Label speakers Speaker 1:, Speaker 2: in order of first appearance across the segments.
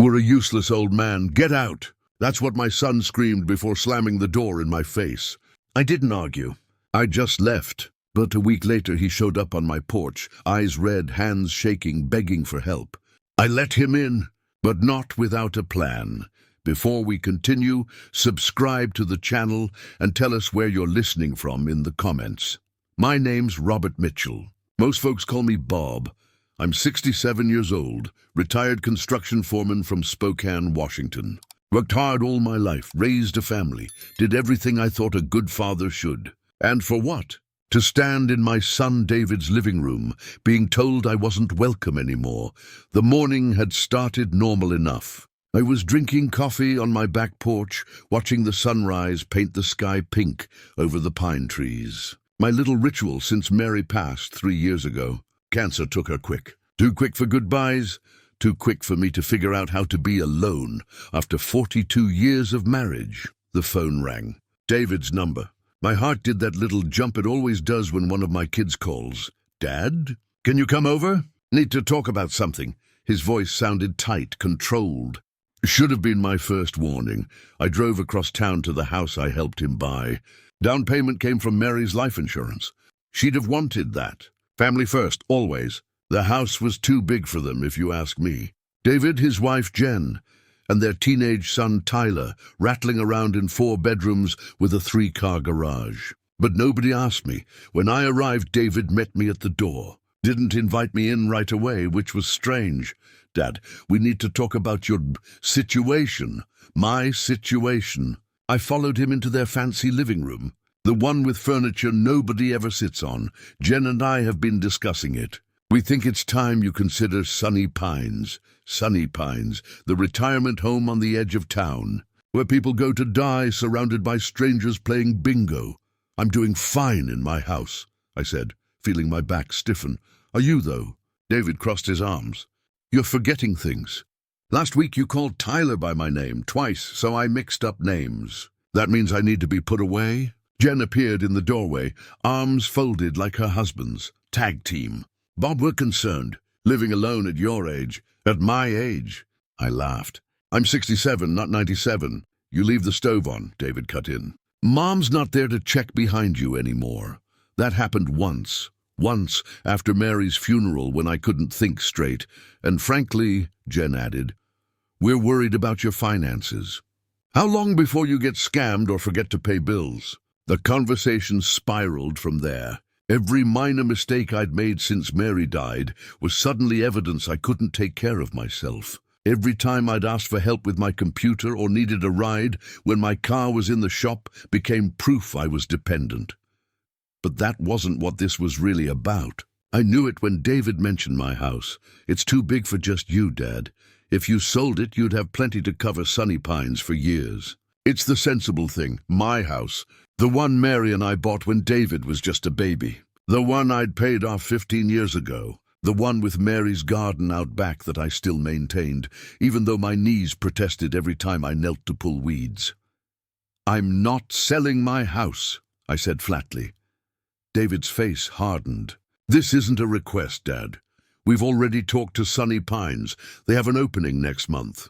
Speaker 1: You're a useless old man. Get out. That's what my son screamed before slamming the door in my face. I didn't argue. I just left. But a week later he showed up on my porch, eyes red, hands shaking, begging for help. I let him in, but not without a plan. Before we continue, subscribe to the channel and tell us where you're listening from in the comments. My name's Robert Mitchell. Most folks call me Bob. I'm 67 years old, retired construction foreman from Spokane, Washington. Worked hard all my life, raised a family, did everything I thought a good father should. And for what? To stand in my son David's living room, being told I wasn't welcome anymore. The morning had started normal enough. I was drinking coffee on my back porch, watching the sunrise paint the sky pink over the pine trees. My little ritual since Mary passed 3 years ago. Cancer took her quick. Too quick for goodbyes, too quick for me to figure out how to be alone after 42 years of marriage. The phone rang. David's number. My heart did that little jump it always does when one of my kids calls. Dad? Can you come over? Need to talk about something. His voice sounded tight, controlled. Should have been my first warning. I drove across town to the house I helped him buy. Down payment came from Mary's life insurance. She'd have wanted that. Family first, always. The house was too big for them, if you ask me. David, his wife Jen, and their teenage son Tyler, rattling around in 4 bedrooms with a 3-car garage. But nobody asked me. When I arrived, David met me at the door. Didn't invite me in right away, which was strange. Dad, we need to talk about your situation. My situation. I followed him into their fancy living room. The one with furniture nobody ever sits on. Jen and I have been discussing it. We think it's time you consider Sunny Pines. Sunny Pines, the retirement home on the edge of town, where people go to die surrounded by strangers playing bingo. I'm doing fine in my house, I said, feeling my back stiffen. Are you, though? David crossed his arms. You're forgetting things. Last week you called Tyler by my name twice, so I mixed up names. That means I need to be put away? Jen appeared in the doorway, arms folded like her husband's. Tag team. Bob, we're concerned. Living alone at your age. At my age. I laughed. I'm 67, not 97. You leave the stove on, David cut in. Mom's not there to check behind you anymore. That happened once. Once, after Mary's funeral when I couldn't think straight. And frankly, Jen added, we're worried about your finances. How long before you get scammed or forget to pay bills? The conversation spiraled from there. Every minor mistake I'd made since Mary died was suddenly evidence I couldn't take care of myself. Every time I'd asked for help with my computer or needed a ride when my car was in the shop became proof I was dependent. But that wasn't what this was really about. I knew it when David mentioned my house. It's too big for just you, Dad. If you sold it, you'd have plenty to cover Sunny Pines for years. It's the sensible thing, my house. The one Mary and I bought when David was just a baby. The one I'd paid off 15 years ago. The one with Mary's garden out back that I still maintained, even though my knees protested every time I knelt to pull weeds. I'm not selling my house, I said flatly. David's face hardened. This isn't a request, Dad. We've already talked to Sunny Pines. They have an opening next month.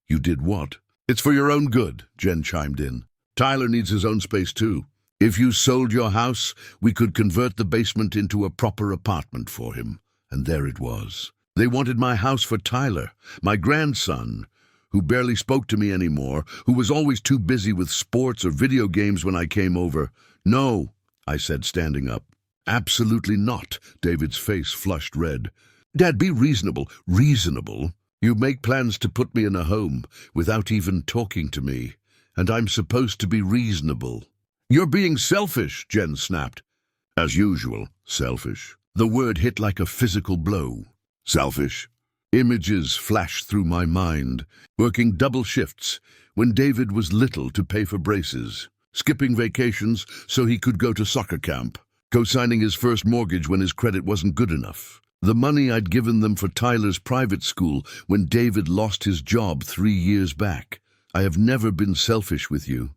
Speaker 1: You did what? It's for your own good, Jen chimed in. Tyler needs his own space too. If you sold your house, we could convert the basement into a proper apartment for him. And there it was. They wanted my house for Tyler, my grandson, who barely spoke to me anymore, who was always too busy with sports or video games when I came over. No, I said, standing up. Absolutely not. David's face flushed red. Dad, be reasonable. Reasonable? You make plans to put me in a home without even talking to me. And I'm supposed to be reasonable. You're being selfish, Jen snapped. As usual, selfish. The word hit like a physical blow. Selfish. Images flashed through my mind, working double shifts when David was little to pay for braces, skipping vacations so he could go to soccer camp, co-signing his first mortgage when his credit wasn't good enough. The money I'd given them for Tyler's private school when David lost his job 3 years back. I have never been selfish with you,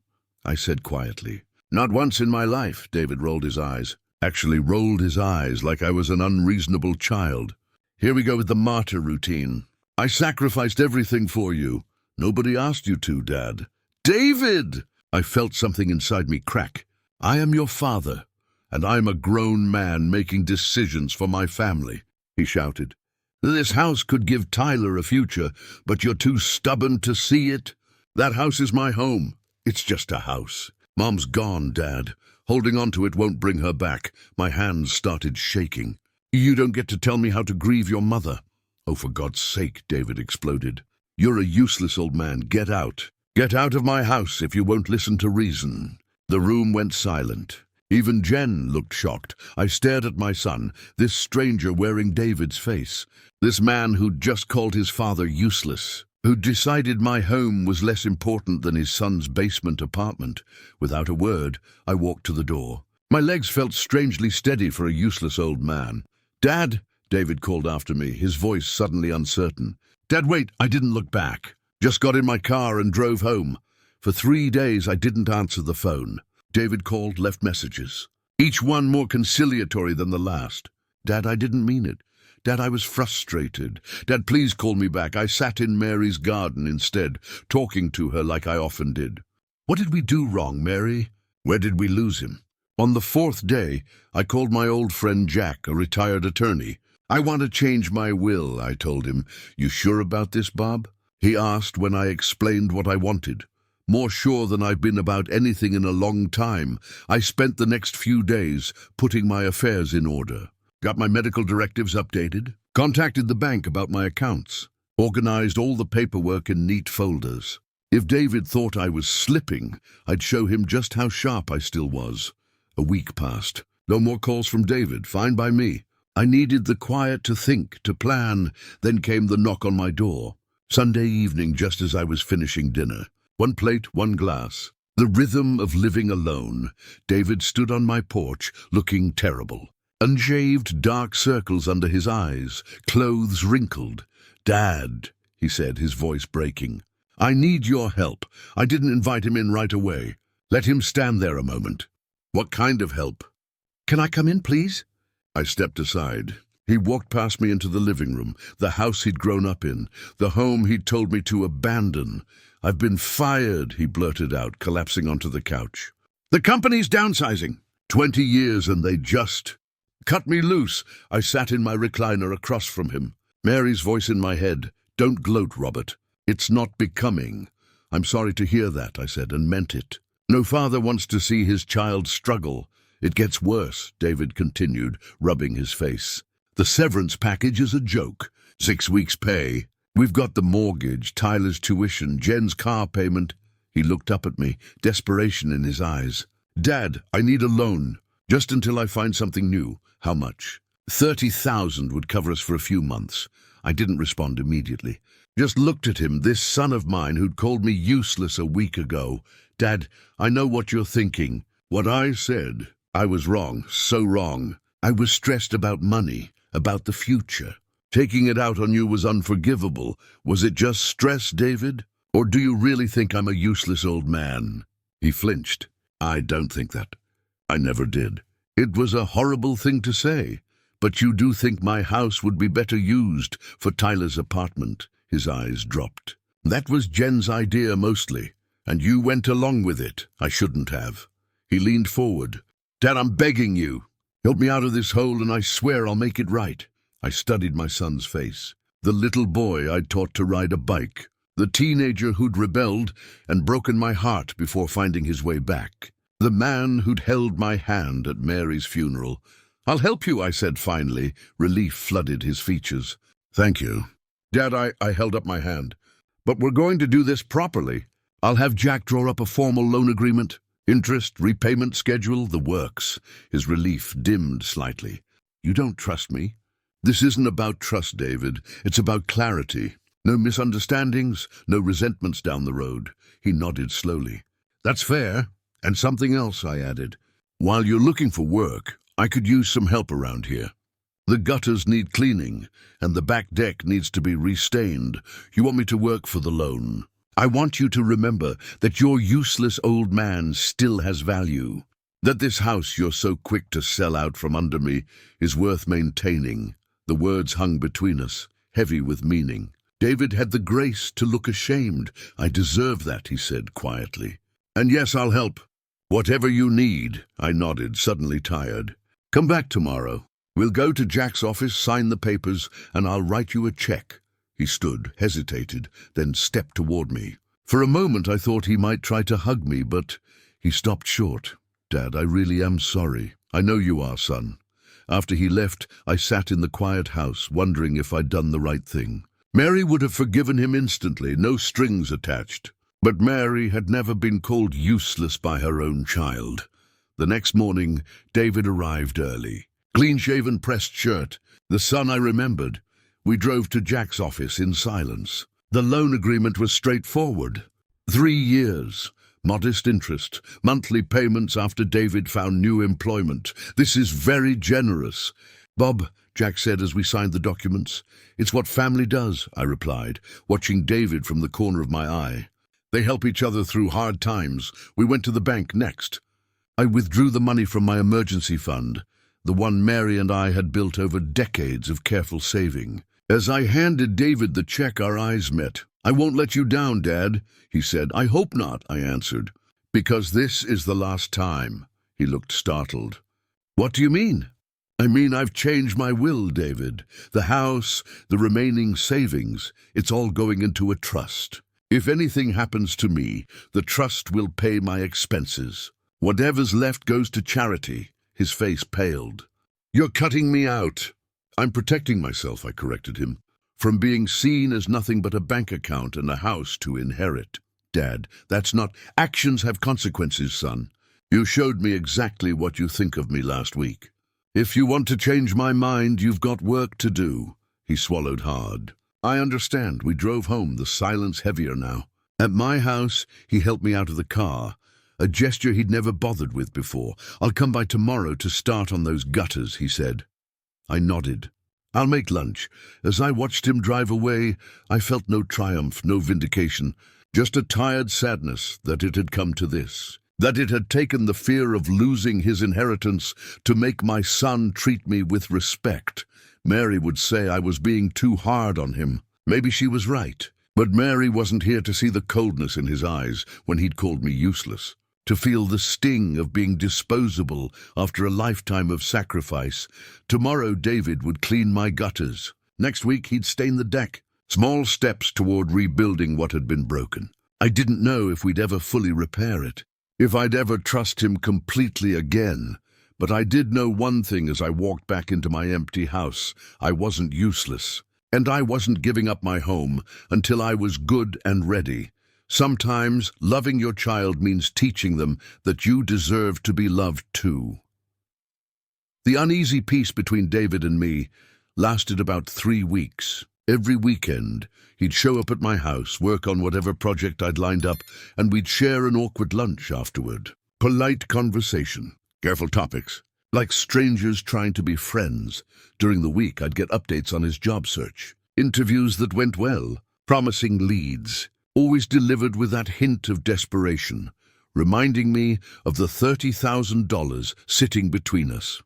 Speaker 1: I said quietly. Not once in my life, David rolled his eyes. Actually rolled his eyes like I was an unreasonable child. Here we go with the martyr routine. I sacrificed everything for you. Nobody asked you to, Dad. David! I felt something inside me crack. I am your father, and I'm a grown man making decisions for my family, he shouted. This house could give Tyler a future, but you're too stubborn to see it. That house is my home. It's just a house. Mom's gone, Dad. Holding on to it won't bring her back. My hands started shaking. You don't get to tell me how to grieve your mother. Oh, for God's sake, David exploded. You're a useless old man. Get out. Get out of my house if you won't listen to reason. The room went silent. Even Jen looked shocked. I stared at my son, this stranger wearing David's face, this man who'd just called his father useless, who'd decided my home was less important than his son's basement apartment. Without a word, I walked to the door. My legs felt strangely steady for a useless old man. Dad, David called after me, his voice suddenly uncertain. Dad, wait, I didn't look back. Just got in my car and drove home. For 3 days I didn't answer the phone. David called, left messages, each one more conciliatory than the last. Dad, I didn't mean it. Dad, I was frustrated. Dad, please call me back. I sat in Mary's garden instead, talking to her like I often did. What did we do wrong, Mary? Where did we lose him? On the 4th day, I called my old friend Jack, a retired attorney. I want to change my will, I told him. You sure about this, Bob? He asked when I explained what I wanted. More sure than I've been about anything in a long time, I spent the next few days putting my affairs in order. Got my medical directives updated, contacted the bank about my accounts, organized all the paperwork in neat folders. If David thought I was slipping, I'd show him just how sharp I still was. A week passed. No more calls from David, fine by me. I needed the quiet to think, to plan. Then came the knock on my door. Sunday evening, just as I was finishing dinner. 1 plate, 1 glass. The rhythm of living alone. David stood on my porch, looking terrible. Unshaved, dark circles under his eyes, clothes wrinkled. Dad, he said, his voice breaking. I need your help. I didn't invite him in right away. Let him stand there a moment. What kind of help? Can I come in, please? I stepped aside. He walked past me into the living room, the house he'd grown up in, the home he'd told me to abandon. I've been fired, he blurted out, collapsing onto the couch. The company's downsizing. 20 years and they just cut me loose. I sat in my recliner across from him. Mary's voice in my head. Don't gloat, Robert. It's not becoming. I'm sorry to hear that, I said, and meant it. No father wants to see his child struggle. It gets worse, David continued, rubbing his face. The severance package is a joke. 6 weeks' pay. We've got the mortgage, Tyler's tuition, Jen's car payment. He looked up at me, desperation in his eyes. Dad, I need a loan, just until I find something new. How much? 30,000 would cover us for a few months. I didn't respond immediately. Just looked at him, this son of mine who'd called me useless a week ago. Dad, I know what you're thinking. What I said, I was wrong, so wrong. I was stressed about money, about the future. Taking it out on you was unforgivable. Was it just stress, David? Or do you really think I'm a useless old man? He flinched. I don't think that. I never did. It was a horrible thing to say. But you do think my house would be better used for Tyler's apartment. His eyes dropped. That was Jen's idea mostly, and you went along with it. I shouldn't have. He leaned forward. Dad, I'm begging you. Help me out of this hole and I swear I'll make it right. I studied my son's face. The little boy I'd taught to ride a bike. The teenager who'd rebelled and broken my heart before finding his way back. The man who'd held my hand at Mary's funeral. I'll help you, I said finally. Relief flooded his features. Thank you. Dad, I held up my hand. But we're going to do this properly. I'll have Jack draw up a formal loan agreement. Interest, repayment schedule, the works. His relief dimmed slightly. You don't trust me? This isn't about trust, David. It's about clarity. No misunderstandings, no resentments down the road. He nodded slowly. That's fair. And something else, I added. While you're looking for work, I could use some help around here. The gutters need cleaning, and the back deck needs to be restained. You want me to work for the loan? I want you to remember that your useless old man still has value. That this house you're so quick to sell out from under me is worth maintaining. The words hung between us, heavy with meaning. David had the grace to look ashamed. "I deserve that," he said quietly. "And yes, I'll help. Whatever you need," I nodded, suddenly tired. "Come back tomorrow. We'll go to Jack's office, sign the papers, and I'll write you a check." He stood, hesitated, then stepped toward me. For a moment I thought he might try to hug me, but he stopped short. "Dad, I really am sorry." "I know you are, son." After he left, I sat in the quiet house, wondering if I'd done the right thing. Mary would have forgiven him instantly, no strings attached. But Mary had never been called useless by her own child. The next morning, David arrived early. Clean-shaven, pressed shirt, the son I remembered. We drove to Jack's office in silence. The loan agreement was straightforward. 3 years. Modest interest, monthly payments after David found new employment. "This is very generous." "Bob," Jack said as we signed the documents. "It's what family does," I replied, watching David from the corner of my eye. "They help each other through hard times. We went to the bank next." I withdrew the money from my emergency fund, the one Mary and I had built over decades of careful saving. As I handed David the check, our eyes met. "I won't let you down, Dad," he said. "I hope not," I answered. "Because this is the last time." He looked startled. "What do you mean?" "I mean I've changed my will, David. The house, the remaining savings, it's all going into a trust. If anything happens to me, the trust will pay my expenses. Whatever's left goes to charity." His face paled. "You're cutting me out." "I'm protecting myself," I corrected him, "from being seen as nothing but a bank account and a house to inherit." "Dad, that's not—" "Actions have consequences, son. You showed me exactly what you think of me last week. If you want to change my mind, you've got work to do." He swallowed hard. "I understand." We drove home, the silence heavier now. At my house, he helped me out of the car, a gesture he'd never bothered with before. "I'll come by tomorrow to start on those gutters," he said. I nodded. "I'll make lunch." As I watched him drive away, I felt no triumph, no vindication, just a tired sadness that it had come to this, that it had taken the fear of losing his inheritance to make my son treat me with respect. Mary would say I was being too hard on him. Maybe she was right. But Mary wasn't here to see the coldness in his eyes when he'd called me useless, to feel the sting of being disposable after a lifetime of sacrifice. Tomorrow David would clean my gutters. Next week he'd stain the deck. Small steps toward rebuilding what had been broken. I didn't know if we'd ever fully repair it, if I'd ever trust him completely again. But I did know one thing as I walked back into my empty house. I wasn't useless. And I wasn't giving up my home until I was good and ready. Sometimes loving your child means teaching them that you deserve to be loved too. The uneasy peace between David and me lasted about 3 weeks. Every weekend, he'd show up at my house, work on whatever project I'd lined up, and we'd share an awkward lunch afterward. Polite conversation, careful topics, like strangers trying to be friends. During the week, I'd get updates on his job search, interviews that went well, promising leads, always delivered with that hint of desperation, reminding me of the $30,000 sitting between us.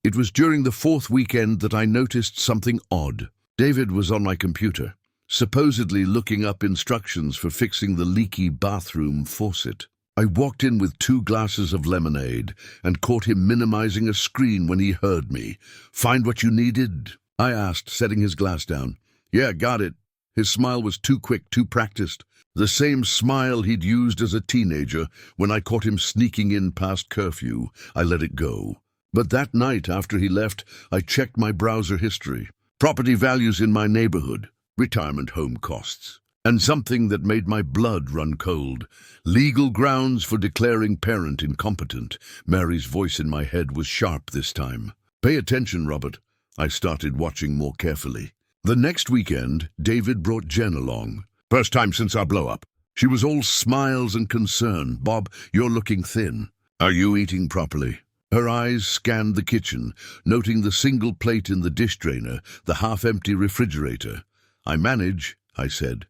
Speaker 1: It was during the 4th weekend that I noticed something odd. David was on my computer, supposedly looking up instructions for fixing the leaky bathroom faucet. I walked in with 2 glasses of lemonade and caught him minimizing a screen when he heard me. "Find what you needed?" I asked, setting his glass down. "Yeah, got it." His smile was too quick, too practiced. The same smile he'd used as a teenager when I caught him sneaking in past curfew. I let it go. But that night after he left, I checked my browser history. Property values in my neighborhood, retirement home costs, and something that made my blood run cold. Legal grounds for declaring parent incompetent. Mary's voice in my head was sharp this time. "Pay attention, Robert." I started watching more carefully. The next weekend, David brought Jen along. First time since our blow-up. She was all smiles and concern. "Bob, you're looking thin. Are you eating properly?" Her eyes scanned the kitchen, noting the single plate in the dish drainer, the half-empty refrigerator. "I manage," I said.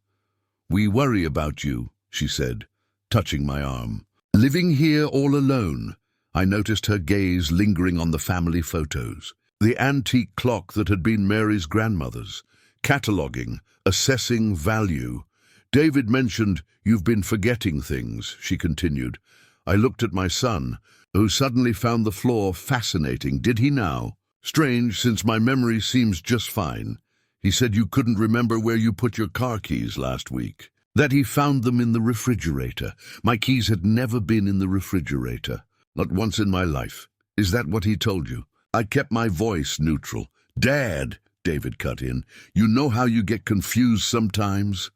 Speaker 1: "We worry about you," she said, touching my arm. "Living here all alone." I noticed her gaze lingering on the family photos. The antique clock that had been Mary's grandmother's, Cataloging, assessing value. David mentioned, "You've been forgetting things," she continued. I looked at my son, who suddenly found the floor fascinating. Did he now? Strange, since my memory seems just fine. He said you couldn't remember where you put your car keys last week. That he found them in the refrigerator. My keys had never been in the refrigerator. Not once in my life. Is that what he told you? I kept my voice neutral. "Dad," David cut in, "you know how you get confused sometimes?"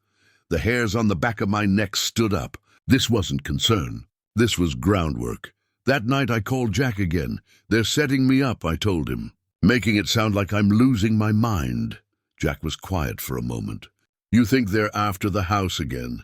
Speaker 1: The hairs on the back of my neck stood up. This wasn't concern. This was groundwork. That night I called Jack again. "They're setting me up," I told him, making it sound like I'm losing my mind. Jack was quiet for a moment. "You think they're after the house again?"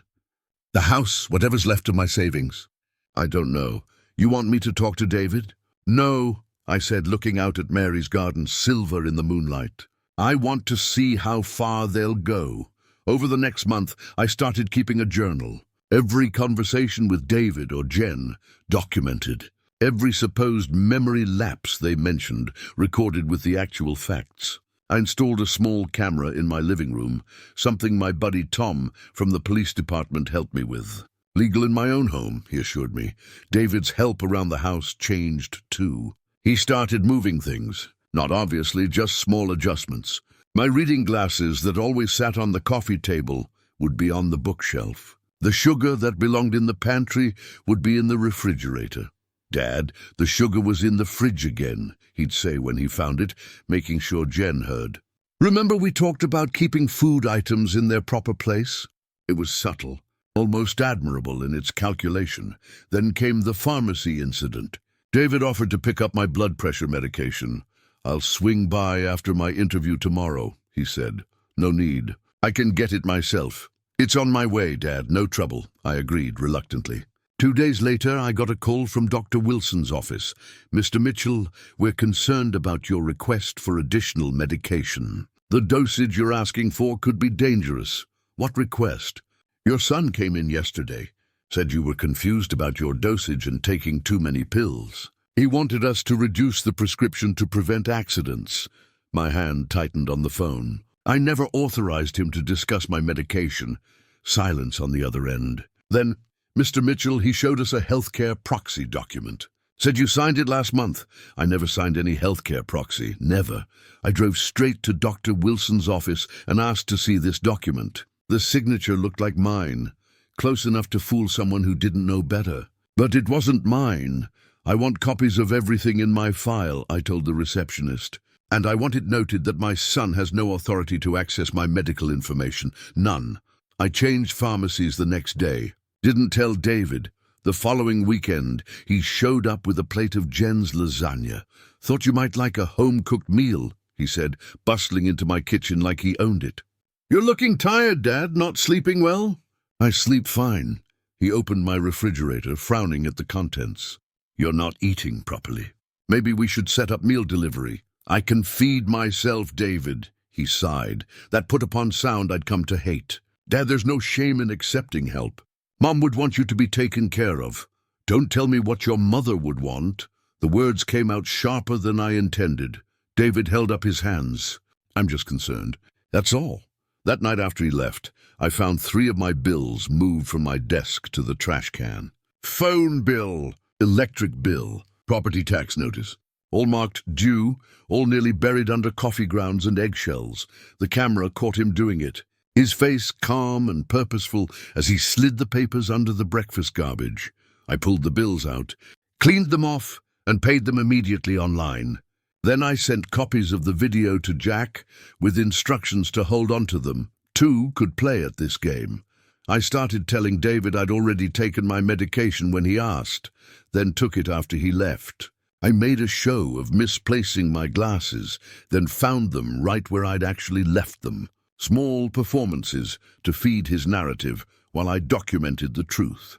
Speaker 1: "The house, whatever's left of my savings." "I don't know. You want me to talk to David?" "No," I said, looking out at Mary's garden, silver in the moonlight. "I want to see how far they'll go." Over the next month, I started keeping a journal. Every conversation with David or Jen, documented. Every supposed memory lapse they mentioned, recorded with the actual facts. I installed a small camera in my living room, something my buddy Tom from the police department helped me with. "Legal in my own home," he assured me. David's help around the house changed too. He started moving things. Not obviously, just small adjustments. My reading glasses that always sat on the coffee table would be on the bookshelf. The sugar that belonged in the pantry would be in the refrigerator. "Dad, the sugar was in the fridge again," he'd say when he found it, making sure Jen heard. "Remember we talked about keeping food items in their proper place?" It was subtle, almost admirable in its calculation. Then came the pharmacy incident. David offered to pick up my blood pressure medication. "I'll swing by after my interview tomorrow," he said. "No need. I can get it myself." "It's on my way, Dad. No trouble," I agreed reluctantly. 2 days later, I got a call from Dr. Wilson's office. "Mr. Mitchell, we're concerned about your request for additional medication. The dosage you're asking for could be dangerous." "What request?" "Your son came in yesterday. Said you were confused about your dosage and taking too many pills. He wanted us to reduce the prescription to prevent accidents." My hand tightened on the phone. I never authorized him to discuss my medication. Silence on the other end. Then, "Mr. Mitchell, he showed us a healthcare proxy document. Said you signed it last month." "I never signed any healthcare proxy. Never. I drove straight to Dr. Wilson's office and asked to see this document. The signature looked like mine. Close enough to fool someone who didn't know better. But it wasn't mine. I want copies of everything in my file," I told the receptionist. "And I want it noted that my son has no authority to access my medical information. None." I changed pharmacies the next day. Didn't tell David. The following weekend, he showed up with a plate of Jen's lasagna. "Thought you might like a home-cooked meal," he said, bustling into my kitchen like he owned it. "You're looking tired, Dad. Not sleeping well?" "I sleep fine." He opened my refrigerator, frowning at the contents. "You're not eating properly. Maybe we should set up meal delivery." "I can feed myself, David," he sighed. That put upon sound I'd come to hate. "Dad, there's no shame in accepting help. Mom would want you to be taken care of. Don't tell me what your mother would want." The words came out sharper than I intended. David held up his hands. "I'm just concerned. That's all." That night after he left, I found 3 of my bills moved from my desk to the trash can. Phone bill, electric bill, property tax notice. All marked due, all nearly buried under coffee grounds and eggshells. The camera caught him doing it. His face calm and purposeful as he slid the papers under the breakfast garbage. I pulled the bills out, cleaned them off, and paid them immediately online. Then I sent copies of the video to Jack with instructions to hold on to them. 2 could play at this game. I started telling David I'd already taken my medication when he asked, then took it after he left. I made a show of misplacing my glasses, then found them right where I'd actually left them. Small performances to feed his narrative while I documented the truth.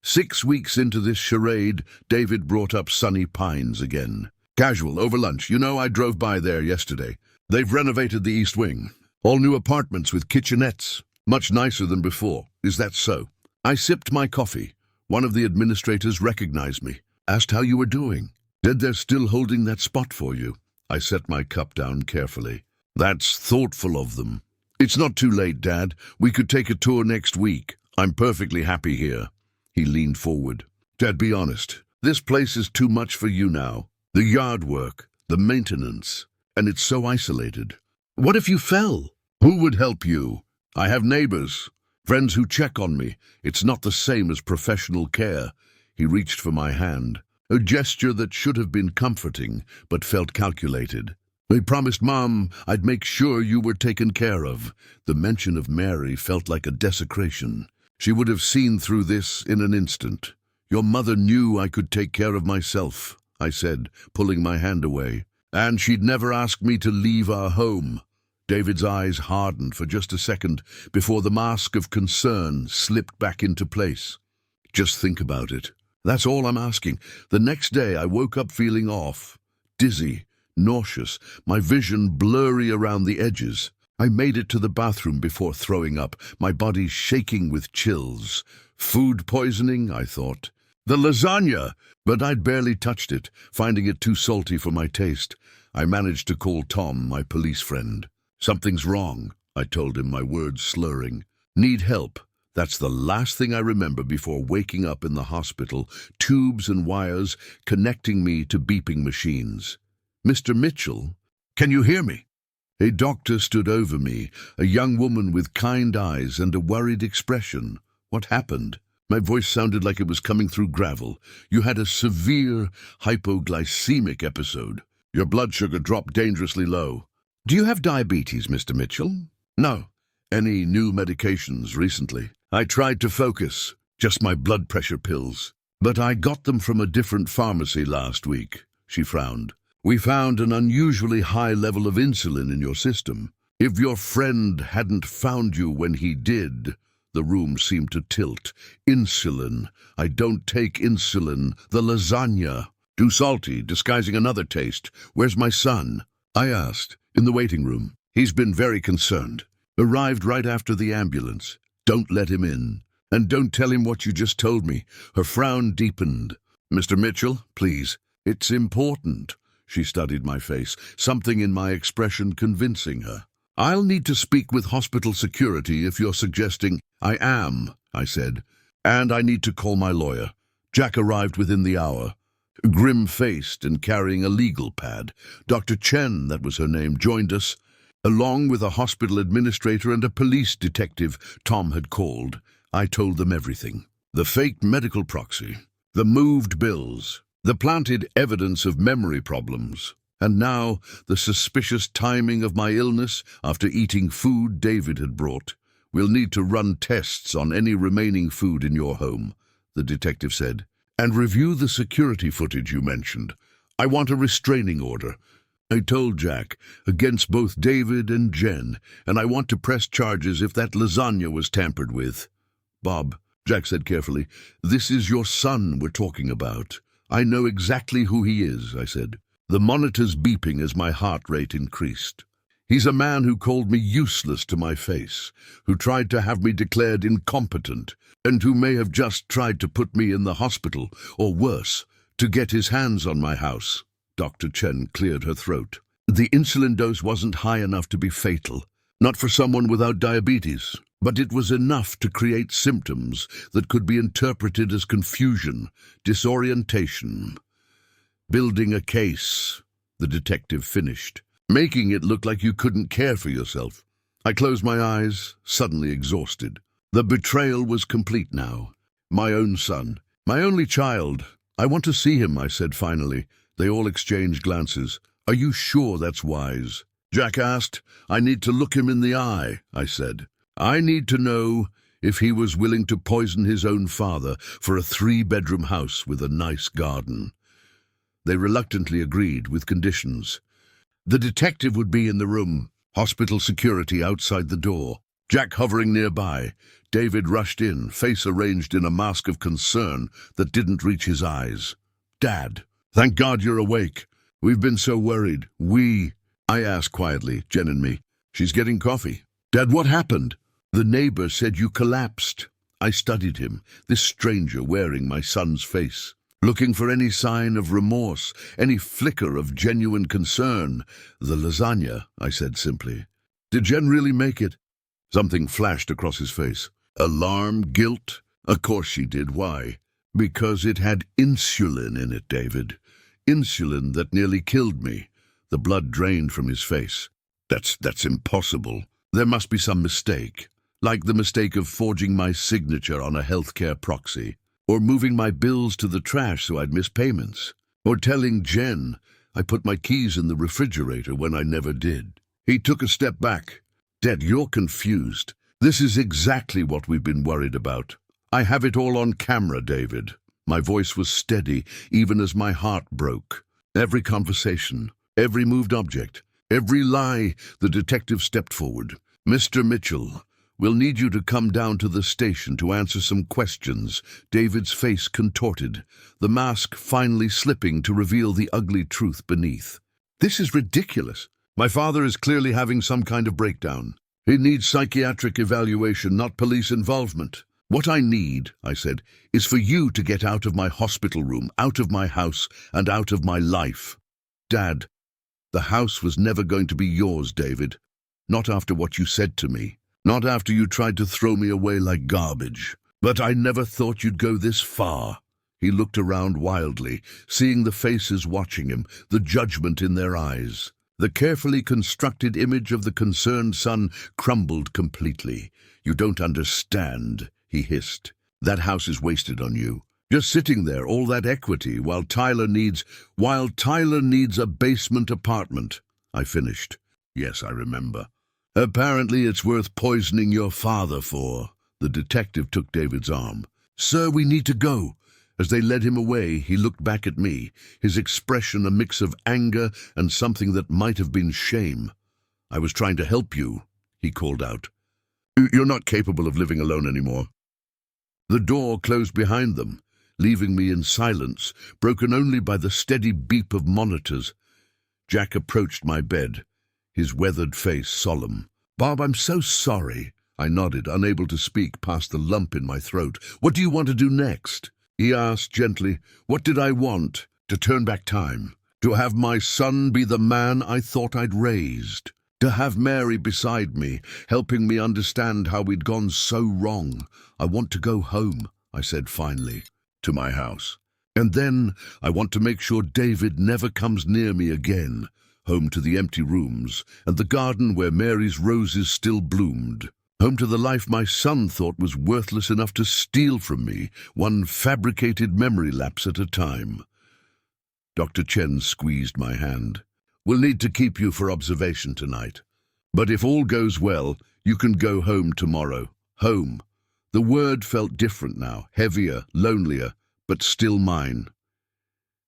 Speaker 1: 6 weeks into this charade, David brought up Sunny Pines again. "Casual, over lunch. You know, I drove by there yesterday. They've renovated the East Wing. All new apartments with kitchenettes. Much nicer than before. Is that so?" I sipped my coffee. One of the administrators recognized me. Asked how you were doing. Said they're still holding that spot for you. I set my cup down carefully. "That's thoughtful of them." It's not too late, Dad. We could take a tour next week. I'm perfectly happy here. He leaned forward. Dad, be honest. This place is too much for you now. The yard work, the maintenance, and it's so isolated. What if you fell? Who would help you? I have neighbors, friends who check on me. It's not the same as professional care. He reached for my hand, a gesture that should have been comforting, but felt calculated. I promised Mom I'd make sure you were taken care of. The mention of Mary felt like a desecration. She would have seen through this in an instant. Your mother knew I could take care of myself, I said, pulling my hand away. And she'd never ask me to leave our home. David's eyes hardened for just a second before the mask of concern slipped back into place. Just think about it. That's all I'm asking. The next day I woke up feeling off, dizzy, nauseous, my vision blurry around the edges. I made it to the bathroom before throwing up, my body shaking with chills. Food poisoning, I thought. The lasagna! But I'd barely touched it, finding it too salty for my taste. I managed to call Tom, my police friend. Something's wrong, I told him, my words slurring. Need help. That's the last thing I remember before waking up in the hospital, tubes and wires connecting me to beeping machines. Mr. Mitchell, can you hear me? A doctor stood over me, a young woman with kind eyes and a worried expression. What happened? My voice sounded like it was coming through gravel. You had a severe hypoglycemic episode. Your blood sugar dropped dangerously low. Do you have diabetes, Mr. Mitchell? No. Any new medications recently? I tried to focus, just my blood pressure pills. But I got them from a different pharmacy last week. She frowned. We found an unusually high level of insulin in your system. If your friend hadn't found you when he did, the room seemed to tilt. Insulin. I don't take insulin. The lasagna. Too salty, disguising another taste. Where's my son? I asked. In the waiting room. He's been very concerned. Arrived right after the ambulance. Don't let him in. And don't tell him what you just told me. Her frown deepened. Mr. Mitchell, please. It's important. She studied my face, something in my expression convincing her. I'll need to speak with hospital security if you're suggesting. I am, I said. And I need to call my lawyer. Jack arrived within the hour. Grim-faced and carrying a legal pad. Dr. Chen, that was her name, joined us, along with a hospital administrator and a police detective Tom had called. I told them everything. The fake medical proxy, the moved bills, the planted evidence of memory problems, and now the suspicious timing of my illness after eating food David had brought. We'll need to run tests on any remaining food in your home, the detective said, and review the security footage you mentioned. I want a restraining order. I told Jack, against both David and Jen, and I want to press charges if that lasagna was tampered with. Bob, Jack said carefully, this is your son we're talking about. I know exactly who he is, I said. The monitor's beeping as my heart rate increased. He's a man who called me useless to my face, who tried to have me declared incompetent, and who may have just tried to put me in the hospital, or worse, to get his hands on my house. Dr. Chen cleared her throat. The insulin dose wasn't high enough to be fatal, not for someone without diabetes, but it was enough to create symptoms that could be interpreted as confusion, disorientation. Building a case, the detective finished, making it look like you couldn't care for yourself. I closed my eyes, suddenly exhausted. The betrayal was complete now. My own son, my only child. I want to see him, I said finally. They all exchanged glances. Are you sure that's wise? Jack asked. I need to look him in the eye, I said. I need to know if he was willing to poison his own father for a 3-bedroom house with a nice garden. They reluctantly agreed with conditions. The detective would be in the room, hospital security outside the door, Jack hovering nearby. David rushed in, face arranged in a mask of concern that didn't reach his eyes. Dad, thank God you're awake. We've been so worried. I asked quietly, Jen and me. She's getting coffee. Dad, what happened? The neighbor said you collapsed. I studied him, this stranger wearing my son's face, looking for any sign of remorse, any flicker of genuine concern. The lasagna, I said simply. Did Jen really make it? Something flashed across his face. Alarm? Guilt? Of course she did. Why? Because it had insulin in it, David. Insulin that nearly killed me. The blood drained from his face. That's impossible. There must be some mistake. Like the mistake of forging my signature on a healthcare proxy. Or moving my bills to the trash so I'd miss payments. Or telling Jen I put my keys in the refrigerator when I never did. He took a step back. Dad, you're confused. This is exactly what we've been worried about. I have it all on camera, David. My voice was steady, even as my heart broke. Every conversation, every moved object, every lie, the detective stepped forward. Mr. Mitchell, we'll need you to come down to the station to answer some questions. David's face contorted, the mask finally slipping to reveal the ugly truth beneath. This is ridiculous. My father is clearly having some kind of breakdown. He needs psychiatric evaluation, not police involvement. What I need, I said, is for you to get out of my hospital room, out of my house, and out of my life. Dad, the house was never going to be yours, David. Not after what you said to me. Not after you tried to throw me away like garbage. But I never thought you'd go this far. He looked around wildly, seeing the faces watching him, the judgment in their eyes. The carefully constructed image of the concerned son crumbled completely. You don't understand, he hissed. That house is wasted on you. Just sitting there, all that equity, while Tyler needs a basement apartment. I finished. Yes, I remember. Apparently it's worth poisoning your father for. The detective took David's arm. Sir, we need to go. As they led him away, he looked back at me, his expression a mix of anger and something that might have been shame. I was trying to help you, he called out. You're not capable of living alone anymore. The door closed behind them, leaving me in silence, broken only by the steady beep of monitors. Jack approached my bed, his weathered face solemn. Bob, I'm so sorry. I nodded, unable to speak past the lump in my throat. What do you want to do next? He asked gently. What did I want? To turn back time. To have my son be the man I thought I'd raised. To have Mary beside me, helping me understand how we'd gone so wrong. I want to go home, I said finally, to my house. And then I want to make sure David never comes near me again. Home to the empty rooms and the garden where Mary's roses still bloomed. Home to the life my son thought was worthless enough to steal from me, one fabricated memory lapse at a time. Dr. Chen squeezed my hand. We'll need to keep you for observation tonight. But if all goes well, you can go home tomorrow. Home. The word felt different now, heavier, lonelier, but still mine.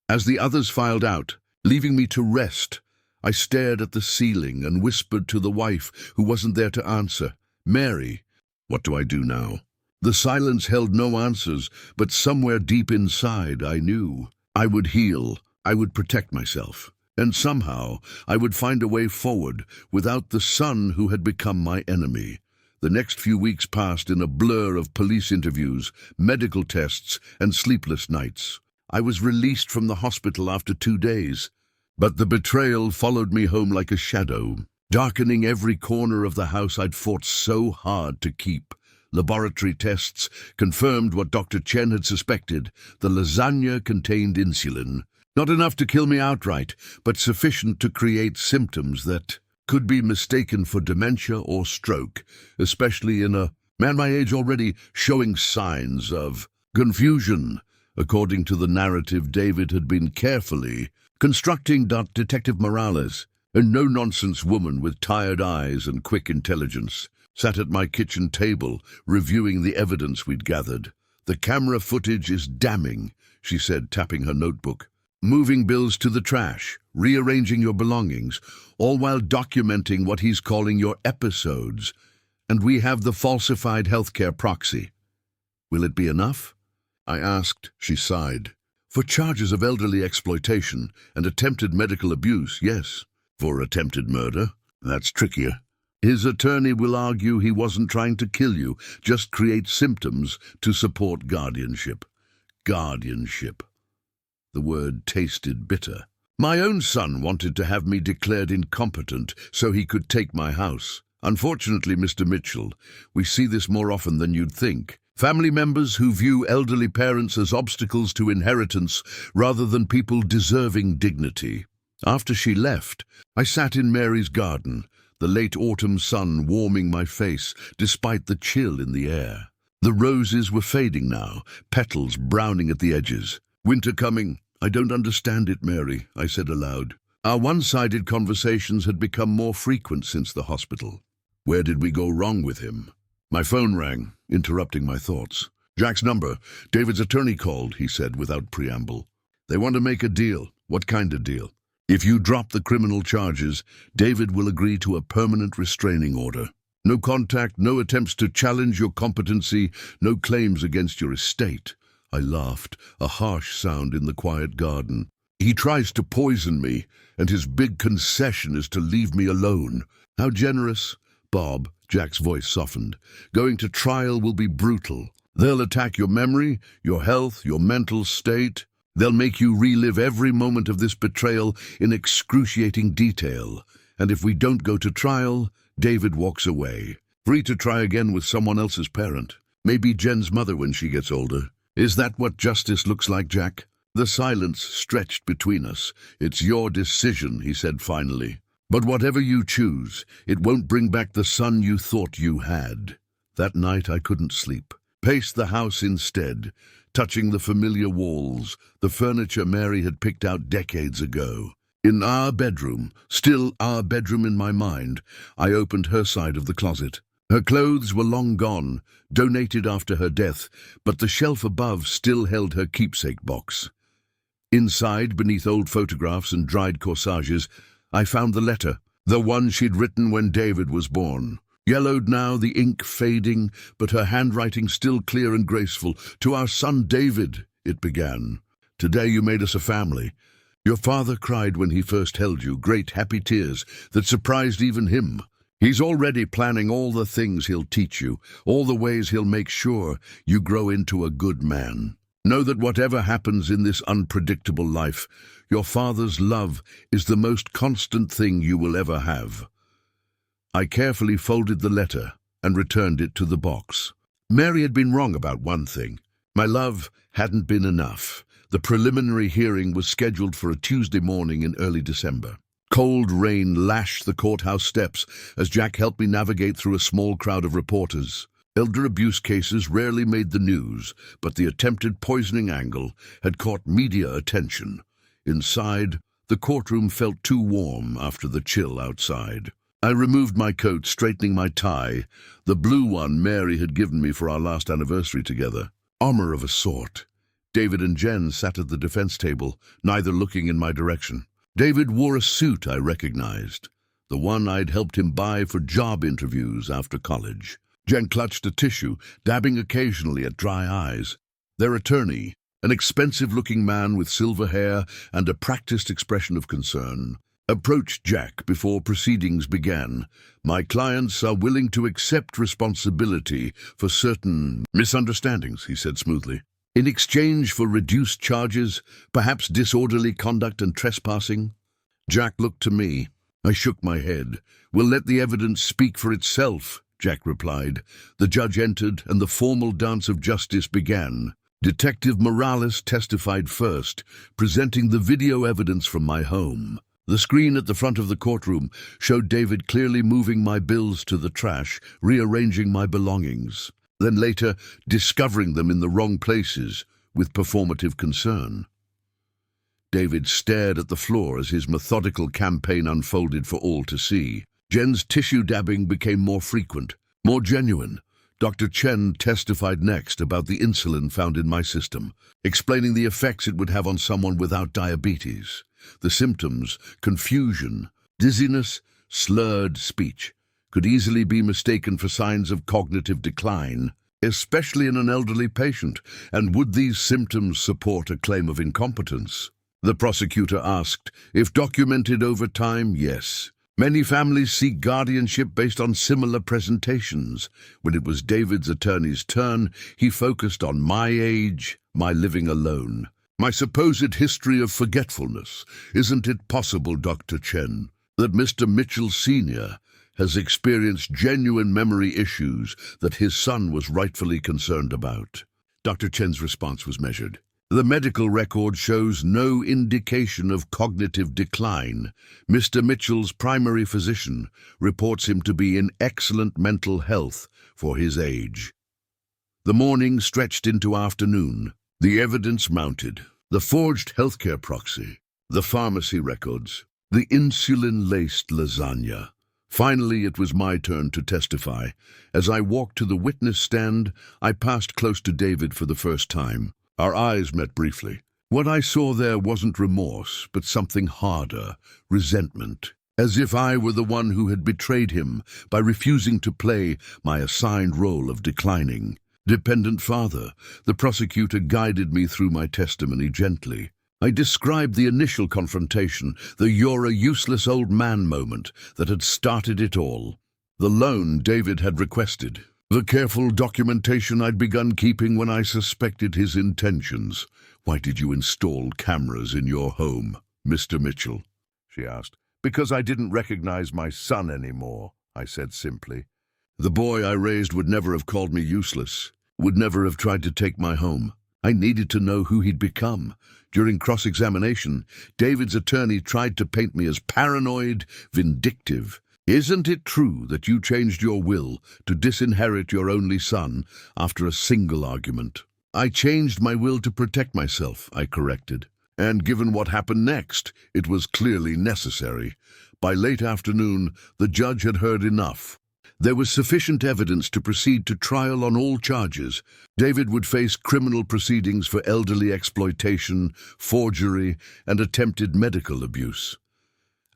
Speaker 1: As the others filed out, leaving me to rest, I stared at the ceiling and whispered to the wife who wasn't there to answer. Mary, what do I do now? The silence held no answers, but somewhere deep inside I knew. I would heal, I would protect myself, and somehow I would find a way forward without the son who had become my enemy. The next few weeks passed in a blur of police interviews, medical tests, and sleepless nights. I was released from the hospital after 2 days, but the betrayal followed me home like a shadow, darkening every corner of the house I'd fought so hard to keep. Laboratory tests confirmed what Dr. Chen had suspected. The lasagna contained insulin. Not enough to kill me outright, but sufficient to create symptoms that could be mistaken for dementia or stroke, especially in a man my age already showing signs of confusion. According to the narrative David had been carefully constructing, Detective Morales, a no-nonsense woman with tired eyes and quick intelligence, sat at my kitchen table, reviewing the evidence we'd gathered. The camera footage is damning, she said, tapping her notebook. Moving bills to the trash, rearranging your belongings, all while documenting what he's calling your episodes. And we have the falsified healthcare proxy. Will it be enough? I asked. She sighed. For charges of elderly exploitation and attempted medical abuse, yes. For attempted murder, that's trickier. His attorney will argue he wasn't trying to kill you, just create symptoms to support guardianship. Guardianship. The word tasted bitter. My own son wanted to have me declared incompetent so he could take my house. Unfortunately, Mr. Mitchell, we see this more often than you'd think. Family members who view elderly parents as obstacles to inheritance rather than people deserving dignity. After she left, I sat in Mary's garden, the late autumn sun warming my face despite the chill in the air. The roses were fading now, petals browning at the edges. Winter coming. I don't understand it, Mary, I said aloud. Our one-sided conversations had become more frequent since the hospital. Where did we go wrong with him? My phone rang, interrupting my thoughts. Jack's number. David's attorney called, he said without preamble. They want to make a deal. What kind of deal? If you drop the criminal charges, David will agree to a permanent restraining order. No contact, no attempts to challenge your competency, no claims against your estate. I laughed, a harsh sound in the quiet garden. He tries to poison me, and his big concession is to leave me alone. How generous. Bob, Jack's voice softened. Going to trial will be brutal. They'll attack your memory, your health, your mental state. They'll make you relive every moment of this betrayal in excruciating detail. And if we don't go to trial, David walks away, free to try again with someone else's parent. Maybe Jen's mother when she gets older. Is that what justice looks like, Jack? The silence stretched between us. It's your decision, he said finally. But whatever you choose, it won't bring back the son you thought you had. That night I couldn't sleep. Paced the house instead, touching the familiar walls, the furniture Mary had picked out decades ago. In our bedroom, still our bedroom in my mind, I opened her side of the closet. Her clothes were long gone, donated after her death, but the shelf above still held her keepsake box. Inside, beneath old photographs and dried corsages, I found the letter, the one she'd written when David was born. Yellowed now, the ink fading, but her handwriting still clear and graceful. To our son David, it began. Today you made us a family. Your father cried when he first held you, great happy tears that surprised even him. He's already planning all the things he'll teach you, all the ways he'll make sure you grow into a good man. Know that whatever happens in this unpredictable life, your father's love is the most constant thing you will ever have. I carefully folded the letter and returned it to the box. Mary had been wrong about one thing. My love hadn't been enough. The preliminary hearing was scheduled for a Tuesday morning in early December. Cold rain lashed the courthouse steps as Jack helped me navigate through a small crowd of reporters. Elder abuse cases rarely made the news, but the attempted poisoning angle had caught media attention. Inside, the courtroom felt too warm after the chill outside. I removed my coat, straightening my tie, the blue one Mary had given me for our last anniversary together. Armor of a sort. David and Jen sat at the defense table, neither looking in my direction. David wore a suit I recognized, the one I'd helped him buy for job interviews after college. Jen clutched a tissue, dabbing occasionally at dry eyes. Their attorney, an expensive-looking man with silver hair and a practiced expression of concern, approached Jack before proceedings began. My clients are willing to accept responsibility for certain misunderstandings, he said smoothly. In exchange for reduced charges, perhaps disorderly conduct and trespassing? Jack looked to me. I shook my head. We'll let the evidence speak for itself, Jack replied. The judge entered and the formal dance of justice began. Detective Morales testified first, presenting the video evidence from my home. The screen at the front of the courtroom showed David clearly moving my bills to the trash, rearranging my belongings. Then later discovering them in the wrong places with performative concern. David stared at the floor as his methodical campaign unfolded for all to see. Jen's tissue dabbing became more frequent, more genuine. Dr. Chen testified next about the insulin found in my system, explaining the effects it would have on someone without diabetes. The symptoms, confusion, dizziness, slurred speech, could easily be mistaken for signs of cognitive decline, especially in an elderly patient, and would these symptoms support a claim of incompetence? The prosecutor asked. If documented over time, yes. Many families seek guardianship based on similar presentations. When it was David's attorney's turn, he focused on my age, my living alone, my supposed history of forgetfulness. Isn't it possible, Dr. Chen, that Mr. Mitchell Sr. has experienced genuine memory issues that his son was rightfully concerned about. Dr. Chen's response was measured. The medical record shows no indication of cognitive decline. Mr. Mitchell's primary physician reports him to be in excellent mental health for his age. The morning stretched into afternoon. The evidence mounted. The forged healthcare proxy, the pharmacy records, the insulin-laced lasagna. Finally, it was my turn to testify. As I walked to the witness stand, I passed close to David for the first time. Our eyes met briefly. What I saw there wasn't remorse, but something harder, resentment. As if I were the one who had betrayed him by refusing to play my assigned role of declining dependent father. The prosecutor guided me through my testimony gently. I described the initial confrontation, the "you're a useless old man" moment that had started it all. The loan David had requested. The careful documentation I'd begun keeping when I suspected his intentions. "Why did you install cameras in your home, Mr. Mitchell?" she asked. "Because I didn't recognize my son anymore," I said simply. The boy I raised would never have called me useless, would never have tried to take my home. I needed to know who he'd become. During cross-examination, David's attorney tried to paint me as paranoid, vindictive. "Isn't it true that you changed your will to disinherit your only son after a single argument?" "I changed my will to protect myself," I corrected. And given what happened next, it was clearly necessary. By late afternoon, the judge had heard enough. There was sufficient evidence to proceed to trial on all charges. David would face criminal proceedings for elderly exploitation, forgery, and attempted medical abuse.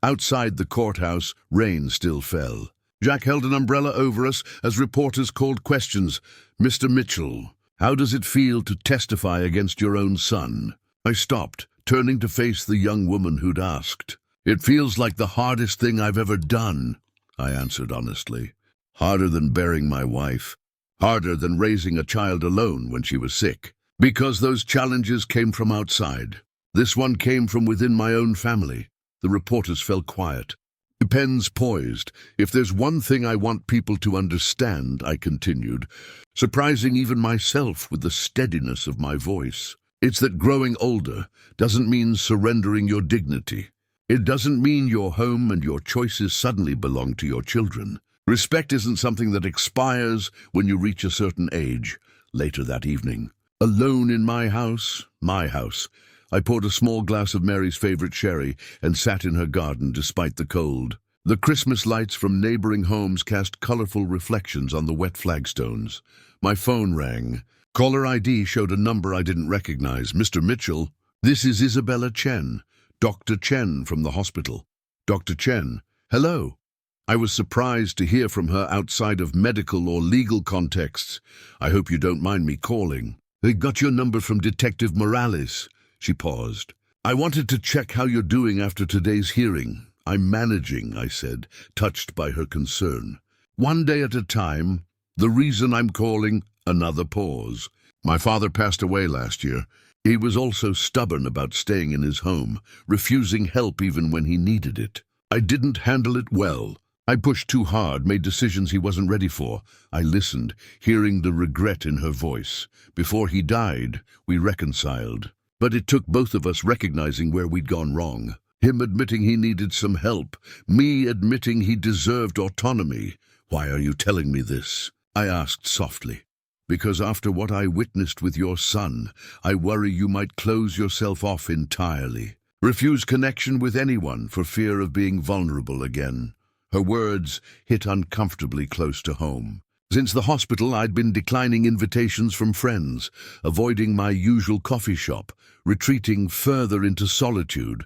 Speaker 1: Outside the courthouse, rain still fell. Jack held an umbrella over us as reporters called questions. "Mr. Mitchell, how does it feel to testify against your own son?" I stopped, turning to face the young woman who'd asked. "It feels like the hardest thing I've ever done," I answered honestly. "Harder than bearing my wife. Harder than raising a child alone when she was sick. Because those challenges came from outside. This one came from within my own family." The reporters fell quiet. Pens poised. "If there's one thing I want people to understand," I continued, surprising even myself with the steadiness of my voice, "it's that growing older doesn't mean surrendering your dignity. It doesn't mean your home and your choices suddenly belong to your children. Respect isn't something that expires when you reach a certain age." Later that evening, alone in my house, I poured a small glass of Mary's favorite sherry and sat in her garden despite the cold. The Christmas lights from neighboring homes cast colorful reflections on the wet flagstones. My phone rang. Caller ID showed a number I didn't recognize. "Mr. Mitchell, this is Isabella Chen, Dr. Chen from the hospital." "Dr. Chen, hello." I was surprised to hear from her outside of medical or legal contexts. "I hope you don't mind me calling. I got your number from Detective Morales." She paused. "I wanted to check how you're doing after today's hearing." "I'm managing," I said, touched by her concern. "One day at a time. The reason I'm calling..." Another pause. "My father passed away last year. He was also stubborn about staying in his home, refusing help even when he needed it. I didn't handle it well. I pushed too hard, made decisions he wasn't ready for." I listened, hearing the regret in her voice. "Before he died, we reconciled. But it took both of us recognizing where we'd gone wrong. Him admitting he needed some help, me admitting he deserved autonomy." "Why are you telling me this?" I asked softly. "Because after what I witnessed with your son, I worry you might close yourself off entirely. Refuse connection with anyone for fear of being vulnerable again." Her words hit uncomfortably close to home. Since the hospital, I'd been declining invitations from friends, avoiding my usual coffee shop, retreating further into solitude.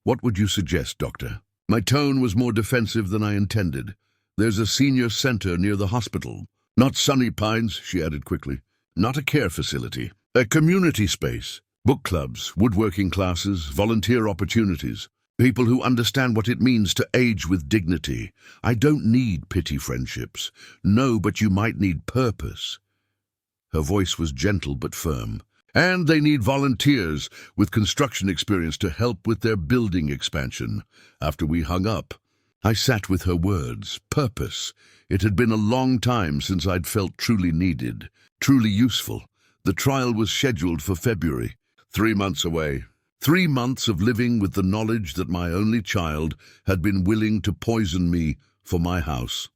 Speaker 1: "What would you suggest, doctor?" My tone was more defensive than I intended. "There's a senior center near the hospital." "Not Sunny Pines," she added quickly. "Not a care facility. A community space. Book clubs, woodworking classes, volunteer opportunities. People who understand what it means to age with dignity. I don't need pity friendships. No, but you might need purpose." Her voice was gentle but firm. "And they need volunteers with construction experience to help with their building expansion." After we hung up, I sat with her words, purpose. It had been a long time since I'd felt truly needed, truly useful. The trial was scheduled for February, 3 months away. 3 months of living with the knowledge that my only child had been willing to poison me for my house.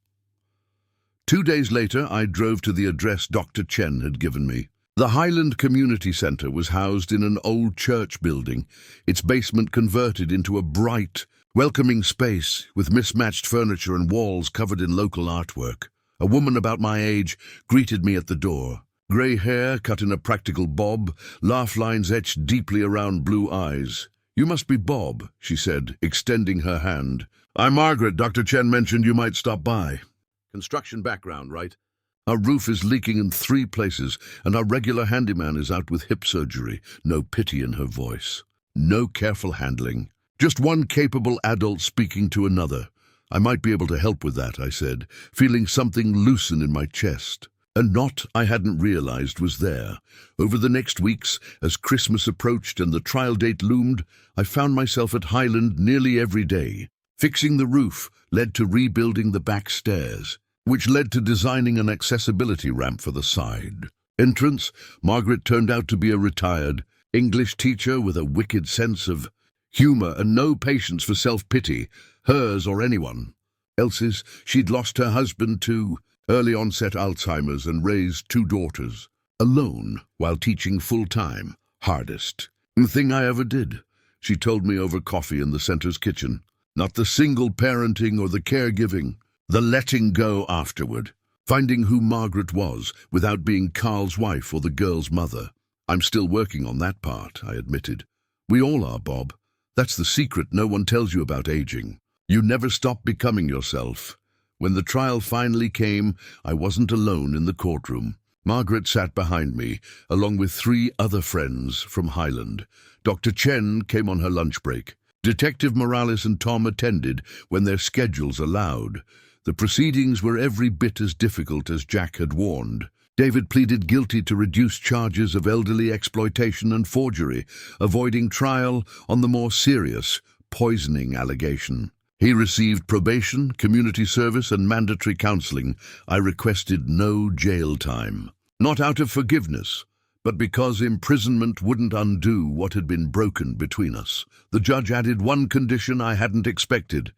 Speaker 1: 2 days later, I drove to the address Dr. Chen had given me. The Highland Community Center was housed in an old church building, its basement converted into a bright, welcoming space with mismatched furniture and walls covered in local artwork. A woman about my age greeted me at the door. Grey hair cut in a practical bob, laugh lines etched deeply around blue eyes. "You must be Bob," she said, extending her hand. "I'm Margaret. Dr. Chen mentioned you might stop by." Construction background, right? Our roof is leaking in 3 places, and our regular handyman is out with hip surgery. No pity in her voice. No careful handling. Just one capable adult speaking to another. "I might be able to help with that," I said, feeling something loosen in my chest. A knot I hadn't realized was there. Over the next weeks, as Christmas approached and the trial date loomed, I found myself at Highland nearly every day. Fixing the roof led to rebuilding the back stairs, which led to designing an accessibility ramp for the side entrance. Margaret turned out to be a retired English teacher with a wicked sense of humor and no patience for self-pity, hers or anyone else's. She'd lost her husband to early-onset Alzheimer's and raised 2 daughters, alone while teaching full-time. Hardest thing I ever did, she told me over coffee in the center's kitchen. Not the single parenting or the caregiving, the letting go afterward, finding who Margaret was without being Carl's wife or the girl's mother. "I'm still working on that part," I admitted. "We all are, Bob. That's the secret no one tells you about aging. You never stop becoming yourself." When the trial finally came, I wasn't alone in the courtroom. Margaret sat behind me, along with 3 other friends from Highland. Dr. Chen came on her lunch break. Detective Morales and Tom attended when their schedules allowed. The proceedings were every bit as difficult as Jack had warned. David pleaded guilty to reduced charges of elderly exploitation and forgery, avoiding trial on the more serious poisoning allegation. He received probation, community service, and mandatory counseling. I requested no jail time. Not out of forgiveness, but because imprisonment wouldn't undo what had been broken between us. The judge added one condition I hadn't expected.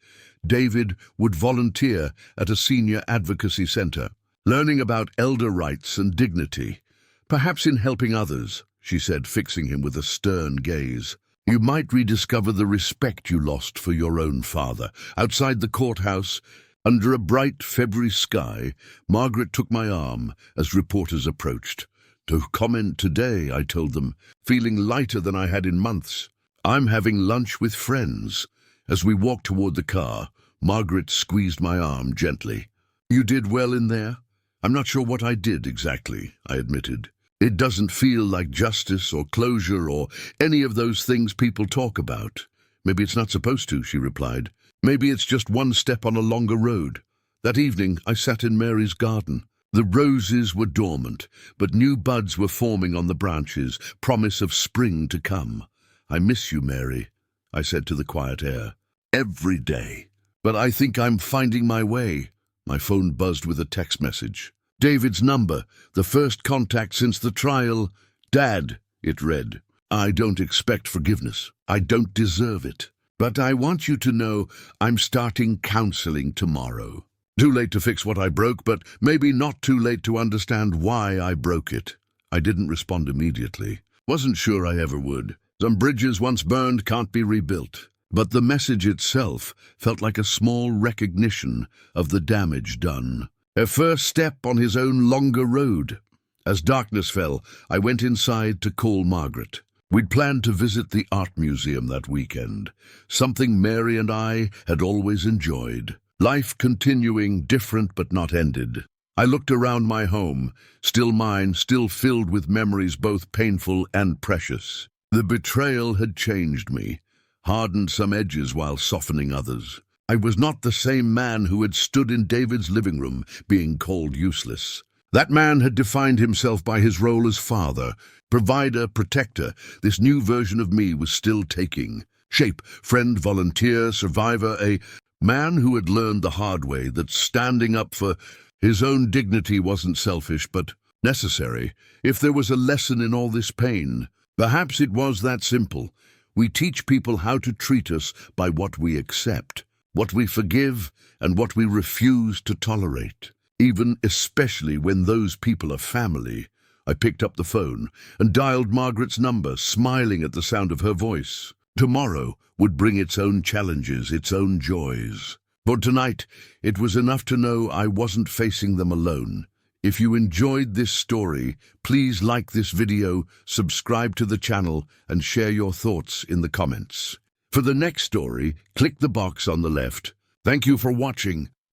Speaker 1: David would volunteer at a senior advocacy center, learning about elder rights and dignity. "Perhaps in helping others," she said, fixing him with a stern gaze, "you might rediscover the respect you lost for your own father." Outside the courthouse, under a bright February sky, Margaret took my arm as reporters approached. "To comment today," I told them, feeling lighter than I had in months. "I'm having lunch with friends." As we walked toward the car, Margaret squeezed my arm gently. "You did well in there?" "I'm not sure what I did exactly," I admitted. "It doesn't feel like justice or closure or any of those things people talk about." "Maybe it's not supposed to," she replied. "Maybe it's just one step on a longer road." That evening, I sat in Mary's garden. The roses were dormant, but new buds were forming on the branches, promise of spring to come. "I miss you, Mary," I said to the quiet air. "Every day. But I think I'm finding my way." My phone buzzed with a text message. David's number, the first contact since the trial. "Dad," it read, "I don't expect forgiveness. I don't deserve it. But I want you to know I'm starting counseling tomorrow. Too late to fix what I broke, but maybe not too late to understand why I broke it." I didn't respond immediately. Wasn't sure I ever would. Some bridges once burned can't be rebuilt. But the message itself felt like a small recognition of the damage done. A first step on his own longer road. As darkness fell, I went inside to call Margaret. We'd planned to visit the art museum that weekend, something Mary and I had always enjoyed. Life continuing, different but not ended. I looked around my home, still mine, still filled with memories both painful and precious. The betrayal had changed me, hardened some edges while softening others. I was not the same man who had stood in David's living room, being called useless. That man had defined himself by his role as father, provider, protector. This new version of me was still taking shape. Friend, volunteer, survivor, a Man who had learned the hard way that standing up for his own dignity wasn't selfish but necessary. If there was a lesson in all this pain, perhaps it was that simple. We teach people how to treat us by what we accept, what we forgive, and what we refuse to tolerate, even especially when those people are family. I picked up the phone and dialed Margaret's number, smiling at the sound of her voice. Tomorrow would bring its own challenges, its own joys. For tonight, it was enough to know I wasn't facing them alone. If you enjoyed this story, please like this video, subscribe to the channel, and share your thoughts in the comments. For the next story, click the box on the left. Thank you for watching.